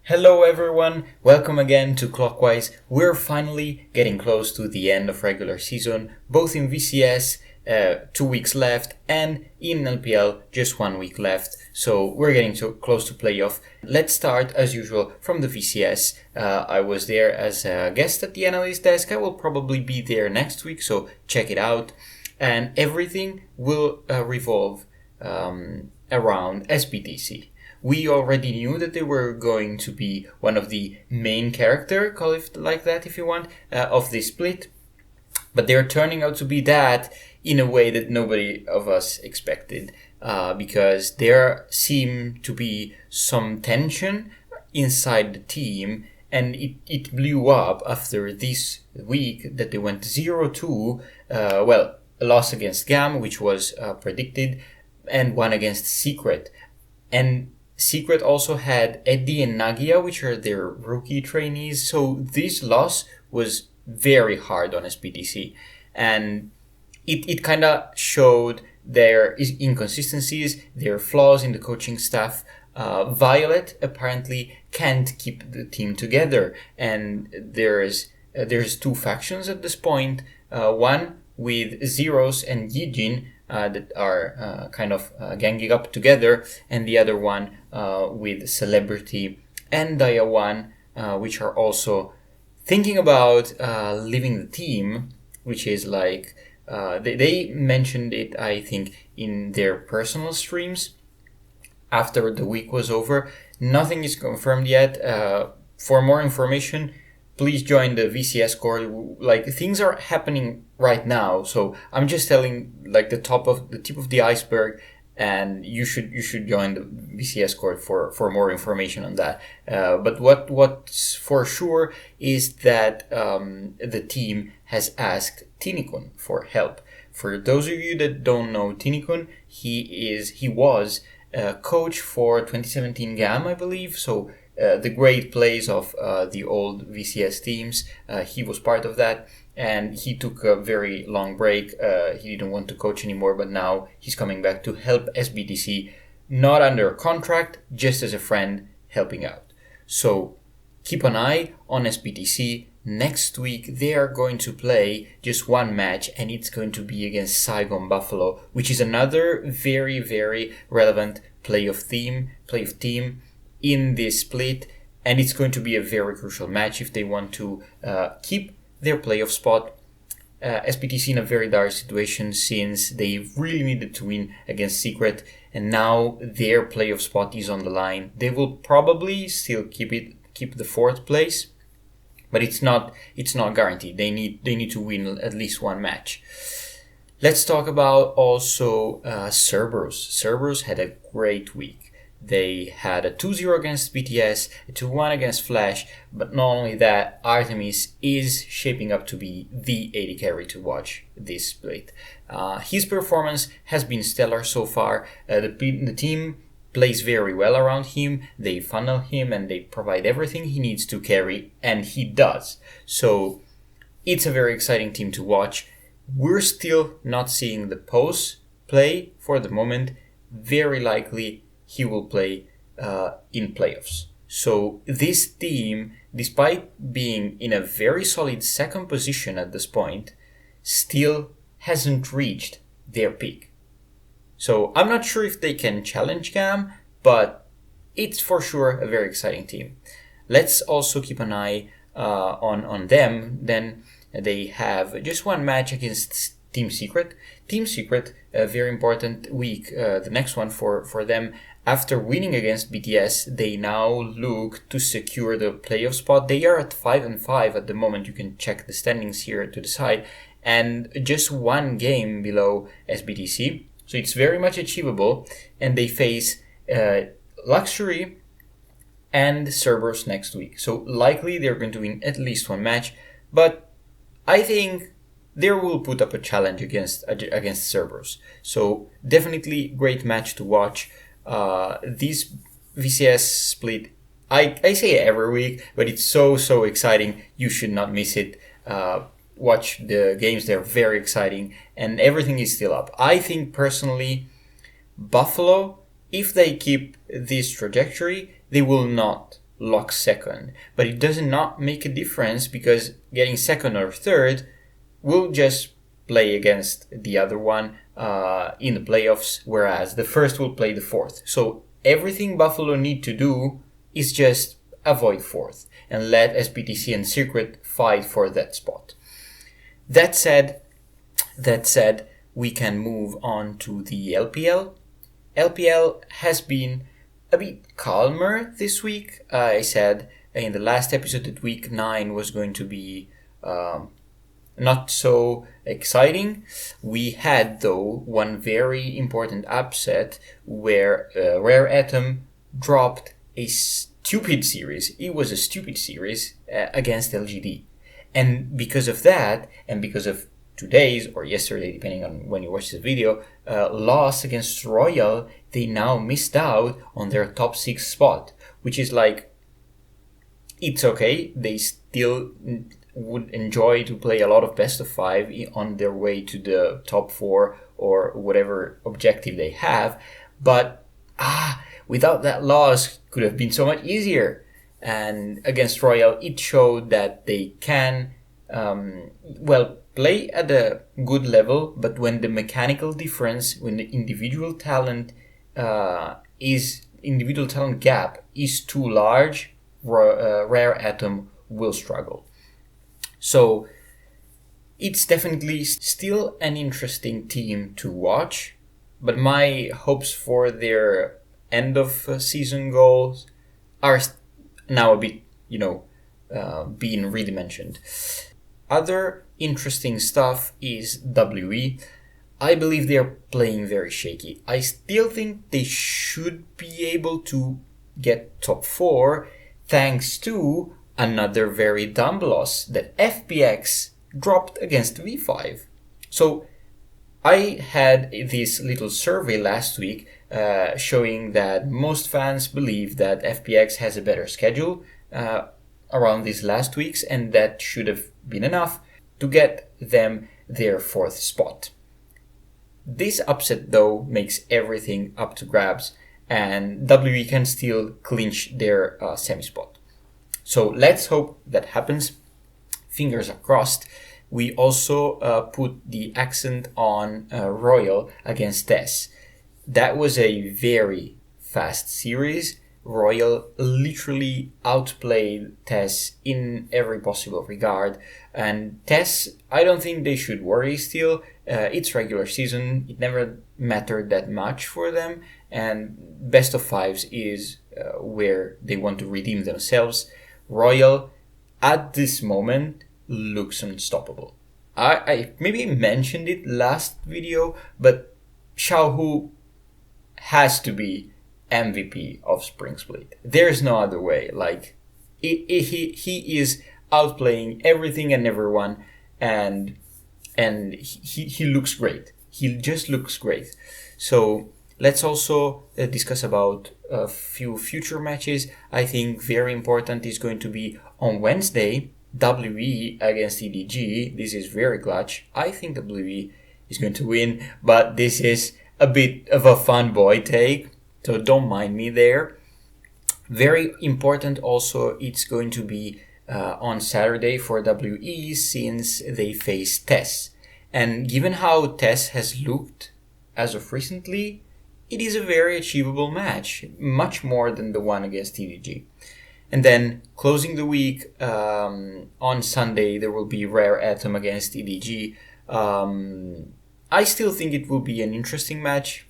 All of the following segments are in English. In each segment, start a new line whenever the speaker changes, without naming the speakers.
Hello everyone, welcome again to Clockwise. We're finally getting close to the end of regular season, both in VCS, 2 weeks left, and in LPL, just 1 week left. So we're getting so close to playoff. Let's start as usual from the VCS. I was there as a guest at the analyst desk. I will probably be there next week, so check it out. And everything will revolve around SBTC. We already knew that they were going to be one of the main character, call it like that if you want, of this split. But they're turning out to be that in a way that nobody of us expected, because there seemed to be some tension inside the team, and it blew up after this week that they went 0-2, a loss against GAM, which was predicted, and one against Secret. And Secret also had Eddie and Nagia, which are their rookie trainees. So this loss was very hard on SPTC. And it kind of showed their inconsistencies, their flaws in the coaching staff. Violet apparently can't keep the team together. And there's two factions at this point. One with Zeros and Yijin, that are ganging up together, and the other one with Celebrity and Diawan, which are also thinking about leaving the team, which is like, they mentioned it, I think, in their personal streams after the week was over. Nothing is confirmed yet. For more information, please join the VCS core. Like, things are happening right now, so I'm just telling like the tip of the iceberg, and you should join the VCS core for more information on that. But what's for sure is that the team has asked Tinikun for help. For those of you that don't know Tinikun, he was coach for 2017 GAM, I believe. So the great plays of the old VCS teams. He was part of that, and he took a very long break. He didn't want to coach anymore, but now he's coming back to help SBTC, not under contract, just as a friend helping out. So keep an eye on SBTC. Next week they are going to play just one match, and it's going to be against Saigon Buffalo, which is another very, very relevant playoff team in this split, and it's going to be a very crucial match if they want to keep their playoff spot. SPTC in a very dire situation, since they really needed to win against Secret, and now their playoff spot is on the line. They will probably still keep the fourth place, but it's not guaranteed. They need to win at least one match. Let's talk about also Cerberus. Cerberus had a great week. They had a 2-0 against BTS, a 2-1 against Flash, but not only that, Artemis is shaping up to be the AD carry to watch this split. His performance has been stellar so far. The team plays very well around him, they funnel him, and they provide everything he needs to carry, and he does. So it's a very exciting team to watch. We're still not seeing the post play for the moment. Very likely he will play in playoffs. So this team, despite being in a very solid second position at this point, still hasn't reached their peak. So I'm not sure if they can challenge GAM, but it's for sure a very exciting team. Let's also keep an eye on them. Then they have just one match against Team Secret. Team Secret, a very important week, the next one for them. After winning against BTS, they now look to secure the playoff spot. They are at 5-5 at the moment. You can check the standings here to the side, and just one game below SBTC. So it's very much achievable, and they face Luxury and Cerberus next week. So likely they're going to win at least one match, but I think they will put up a challenge against Cerberus. So definitely great match to watch. This VCS split, I say every week, but it's so exciting. You should not miss it. Watch the games, they're very exciting, and everything is still up. I think personally, Buffalo, if they keep this trajectory, they will not lock second. But it does not make a difference because getting second or third will just play against the other one in the playoffs, whereas the first will play the fourth. So everything Buffalo need to do is just avoid fourth and let SBTC and Secret fight for that spot. That said, we can move on to the LPL. LPL has been a bit calmer this week. I said in the last episode that week 9 was going to be not so exciting. We had, though, one very important upset where Rare Atom dropped a stupid series. It was a stupid series against LGD. And because of that, and because of today's or yesterday, depending on when you watch the video, loss against Royal, they now missed out on their top 6 spot, which is like, it's okay. They still would enjoy to play a lot of best of 5 on their way to the top 4 or whatever objective they have. But without that loss, could have been so much easier. And against Royal, it showed that they can, play at a good level, but when the mechanical difference, when the individual talent gap is too large, Rare Atom will struggle. So it's definitely still an interesting team to watch, but my hopes for their end of season goals are now a bit, being redimensioned. Other interesting stuff is WE. I believe they are playing very shaky. I still think they should be able to get top 4 thanks to another very dumb loss that FPX dropped against V5. So I had this little survey last week showing that most fans believe that FPX has a better schedule around these last weeks, and that should have been enough to get them their 4th spot. This upset, though, makes everything up to grabs, and WE can still clinch their semi-spot. So let's hope that happens. Fingers are crossed. We also put the accent on Royal against TES. That was a very fast series. Royal literally outplayed TES in every possible regard. And TES, I don't think they should worry still. It's regular season. It never mattered that much for them. And best of 5s is where they want to redeem themselves. Royal, at this moment, looks unstoppable. I maybe mentioned it last video, but Xiaohu has to be MVP of Spring Split. There's no other way. Like, he is outplaying everything and everyone, and he looks great. He just looks great. So let's also discuss about a few future matches. I think very important is going to be on Wednesday, WE against EDG. This is very clutch. I think WE is going to win, but this is a bit of a fanboy take, so don't mind me there. Very important also, it's going to be on Saturday for WE, since they face TES. And given how TES has looked as of recently, it is a very achievable match, much more than the one against EDG. And then closing the week, on Sunday, there will be Rare Atom against EDG. I still think it will be an interesting match.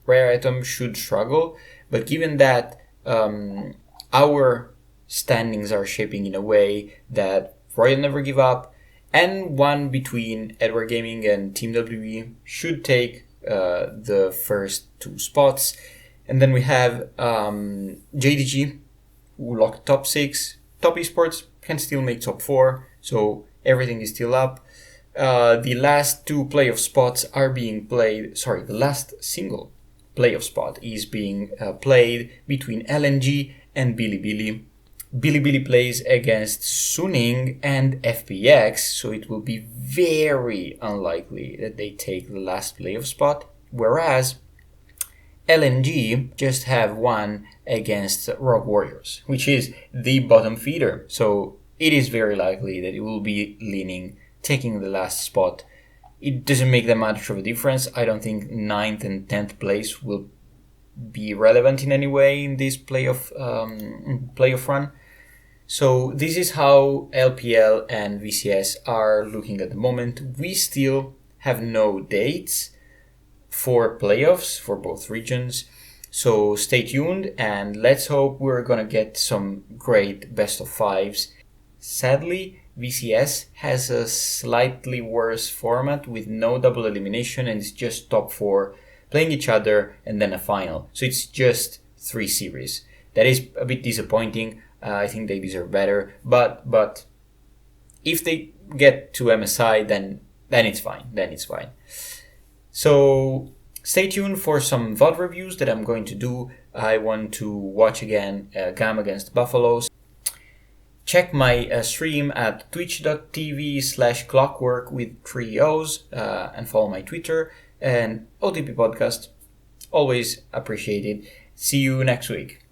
Rare Atom should struggle, but given that our standings are shaping in a way that Royal Never Give Up and one between Edward Gaming and Team WE should take the first 2 spots. And then we have JDG, who locked top 6. Top Esports can still make top 4, so everything is still up. The last 2 playoff spots are being played. Sorry, the last single playoff spot is being played between LNG and Bilibili. Bilibili plays against Suning and FPX, so it will be very unlikely that they take the last playoff spot. Whereas LNG just have won against Rock Warriors, which is the bottom feeder. So it is very likely that it will be taking the last spot. It doesn't make that much of a difference. I don't think 9th and 10th place will be relevant in any way in this playoff run. So this is how LPL and VCS are looking at the moment. We still have no dates for playoffs for both regions. So stay tuned and let's hope we're gonna get some great best of fives. Sadly, VCS has a slightly worse format with no double elimination and it's just top 4 playing each other and then a final. So it's just 3 series. That is a bit disappointing. I think they deserve better. But if they get to MSI, then it's fine. So stay tuned for some VOD reviews that I'm going to do. I want to watch again GAM against Buffaloes. Check my stream at twitch.tv/clockwork with 3 O's and follow my Twitter and OTP podcast. Always appreciated. See you next week.